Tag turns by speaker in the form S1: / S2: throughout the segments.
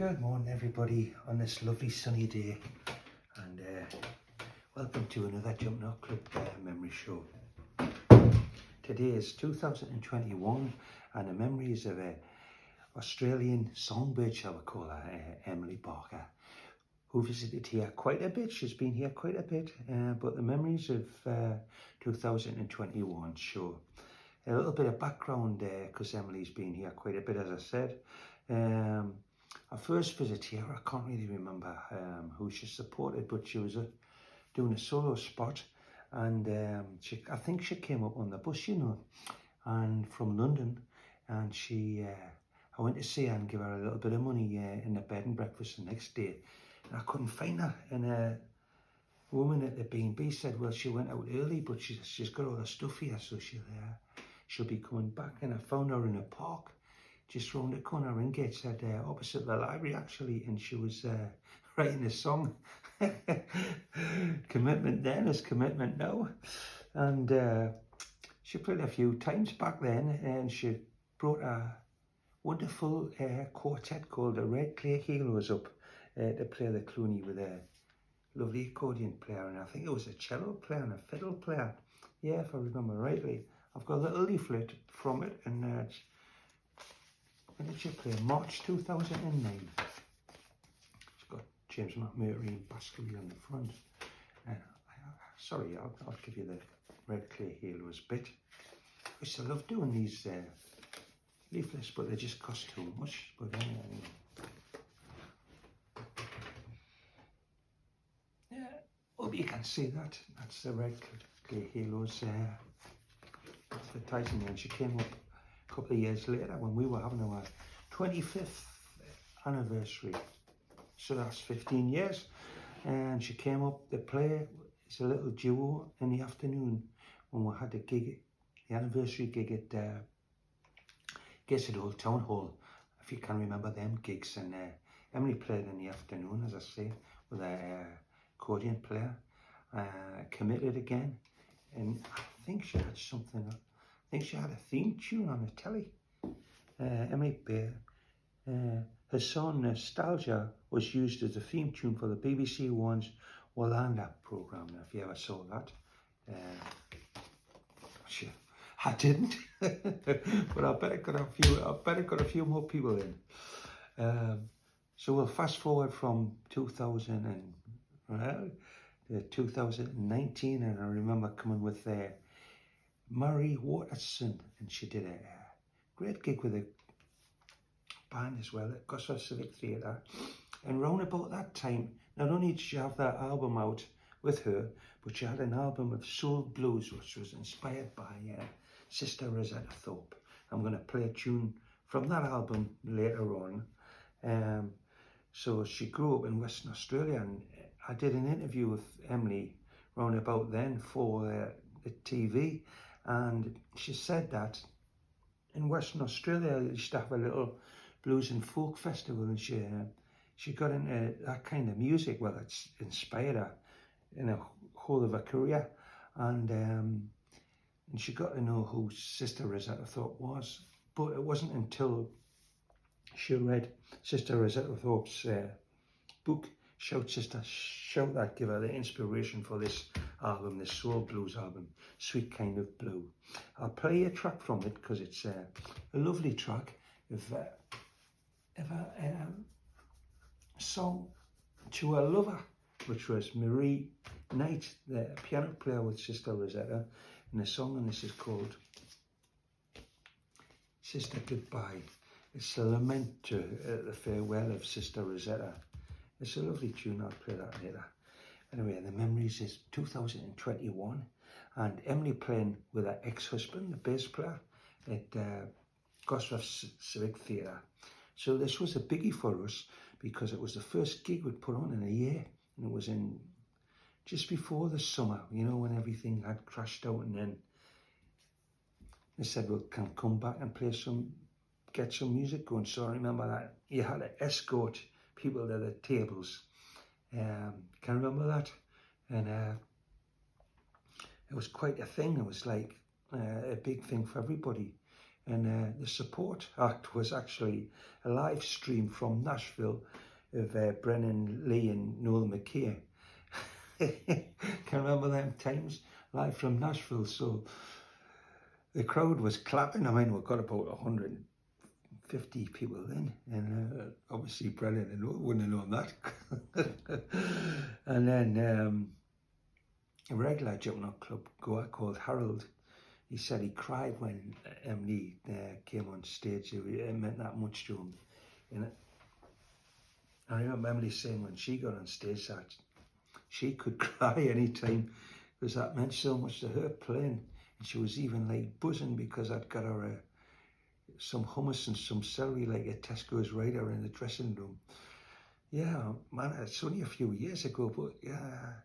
S1: Good morning everybody on this lovely sunny day, and welcome to another Jumpin Hot Club memory show. Today is 2021 and the memories of a Australian songbird, shall we call her, Emily Barker, who visited here quite a bit. She's been here quite a bit, but the memories of 2021 show a little bit of background there, because Emily's been here quite a bit, as I said. Our first visit here, I can't really remember who she supported, but she was doing a solo spot, and I think she came up on the bus, you know, and from London, and I went to see her and give her a little bit of money in the bed and breakfast the next day, and I couldn't find her, and a woman at the B&B said, well, she went out early, but she's got all the stuff here, so she'll be coming back. And I found her in a park just round the corner in Gateshead, opposite the library actually, and she was writing a song. Commitment then is commitment now. And she played a few times back then, and she brought a wonderful quartet called the Red Clay Heroes up to play the Clooney with a lovely accordion player, and I think it was a cello player and a fiddle player, yeah, if I remember rightly. I've got a little leaflet from it, and when did she play? March 2009. It's got James McMurtry and Baskerville on the front. Sorry, I'll give you the Red Clay Heroes bit. I used to love doing these leaflets, but they just cost too much. But anyway. Yeah, hope you can see that. That's the Red Clay Heroes advertising, and she came up a couple of years later when we were having our 25th anniversary, so that's 15 years, and she came up to play as a little duo in the afternoon when we had the anniversary gig at Gateshead Old Town Hall, if you can remember them gigs. And Emily played in the afternoon, as I say, with a accordion player, committed again, and I think she had something. I think she had a theme tune on the telly. Emily Bear. Her song Nostalgia was used as a theme tune for the BBC One's Wallanda programme. If you ever saw that, I didn't, but I bet it got a few more people in. So we'll fast forward from 2000 to 2019, and I remember coming with Murray Watterson, and she did a great gig with a band as well at Gosford Civic Theatre. And round about that time, not only did she have that album out with her, but she had an album of soul blues which was inspired by Sister Rosetta Thorpe. I'm going to play a tune from that album later on. So she grew up in Western Australia, and I did an interview with Emily round about then for the TV, and she said that in Western Australia they used to have a little blues and folk festival, and she got into that kind of music. Well, it's inspired her in the whole of her career, and she got to know who Sister Rosetta Thorpe was. But it wasn't until she read Sister Rosetta Thorpe's book, Shout Sister Shout, that gave her the inspiration for this album, this soul blues album, Sweet Kind of Blue. I'll play a track from it because it's a lovely track of a song to her lover, which was Marie Knight, the piano player with Sister Rosetta, and the song on this is called Sister Goodbye. It's a lament to the farewell of Sister Rosetta. It's a lovely tune. I'll play that later. Anyway, the memories is 2021, and Emily playing with her ex-husband, the bass player, at Gosford Civic Theatre. So this was a biggie for us because it was the first gig we'd put on in a year, and it was in just before the summer, you know, when everything had crashed out, and then they said, well, can come back and get some music going. So I remember that you had to escort people to the tables. Can you remember that? And it was quite a thing. It was like a big thing for everybody. And the support act was actually a live stream from Nashville of Brennan Lee and Noel McKay. Can remember them times, live from Nashville. So the crowd was clapping. I mean, we've got about 150 people in, and obviously Brennan and Noel wouldn't have known that. And then a regular Jumpin Hot Club goer called Harold, he said he cried when Emily came on stage. It meant that much to him. And I remember Emily saying when she got on stage that she could cry anytime because that meant so much to her playing. And she was even like buzzing because I'd got her some hummus and some celery like at Tesco's right there in the dressing room. Yeah, man, it's only a few years ago, but yeah,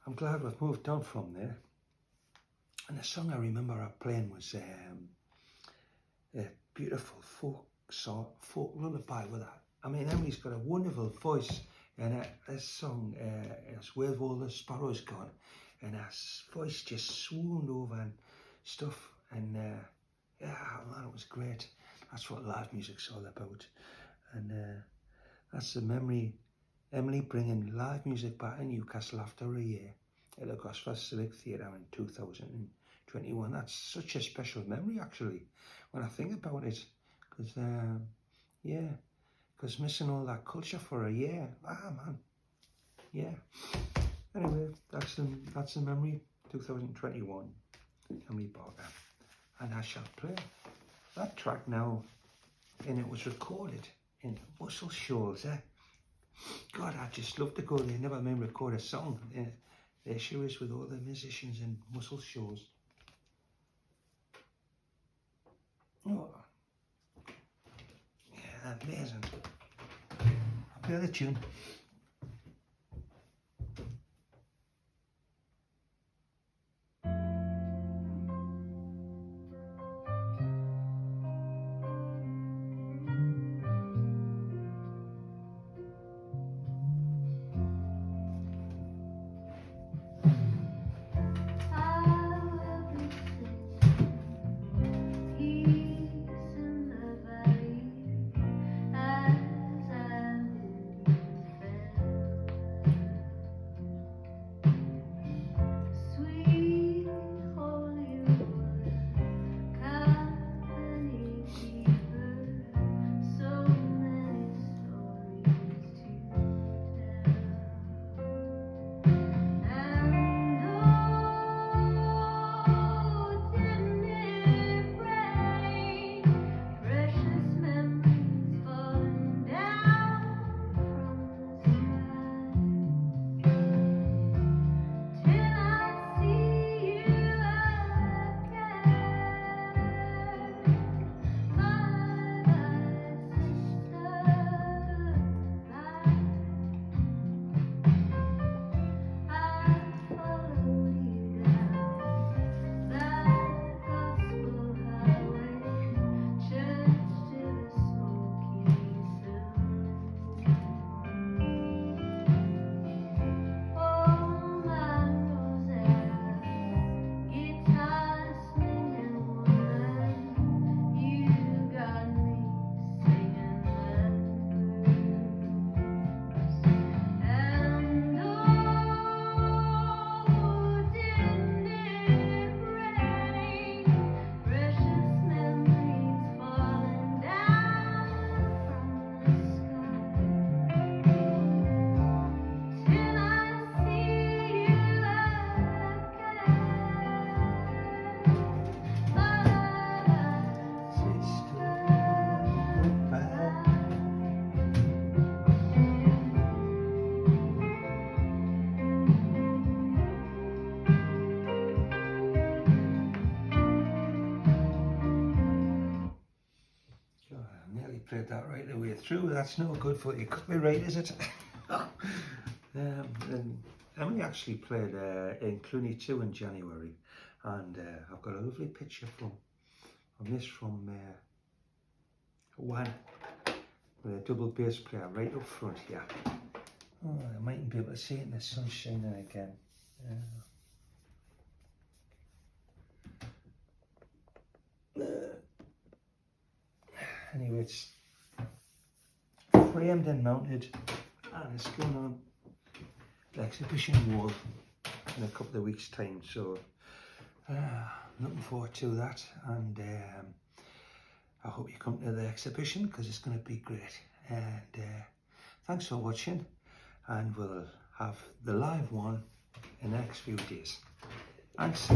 S1: I'm glad we've moved on from there. And the song I remember her playing was a beautiful folk lullaby with that. I mean, Emily's got a wonderful voice, and this song is Where Have All the Sparrows Gone? And her voice just swooned over and stuff, and yeah, man, it was great. That's what live music's all about. And that's the memory, Emily bringing live music back in Newcastle after a year at the Gosford Civic Theatre in 2021. That's such a special memory, actually, when I think about it, because yeah, because missing all that culture for a year, man, yeah. Anyway, that's the memory, 2021, Emily Barker, and I shall play that track now, and it was recorded in Muscle Shoals. God, I'd just love to go there. Never mind record a song. There she is with all the musicians in Muscle Shoals. Oh, yeah, amazing. I'll play the tune. Played that right the way through. That's no good for your copyright, is it? And Emily actually played in Cluny 2 in January, and I've got a lovely picture from this from one with a double bass player right up front here. Oh, I mightn't be able to see it in the sun shining again. anyway, it's framed and mounted, and it's going on the exhibition wall in a couple of weeks' time. So looking forward to that, and I hope you come to the exhibition because it's going to be great. And thanks for watching, and we'll have the live one in the next few days. Thanks.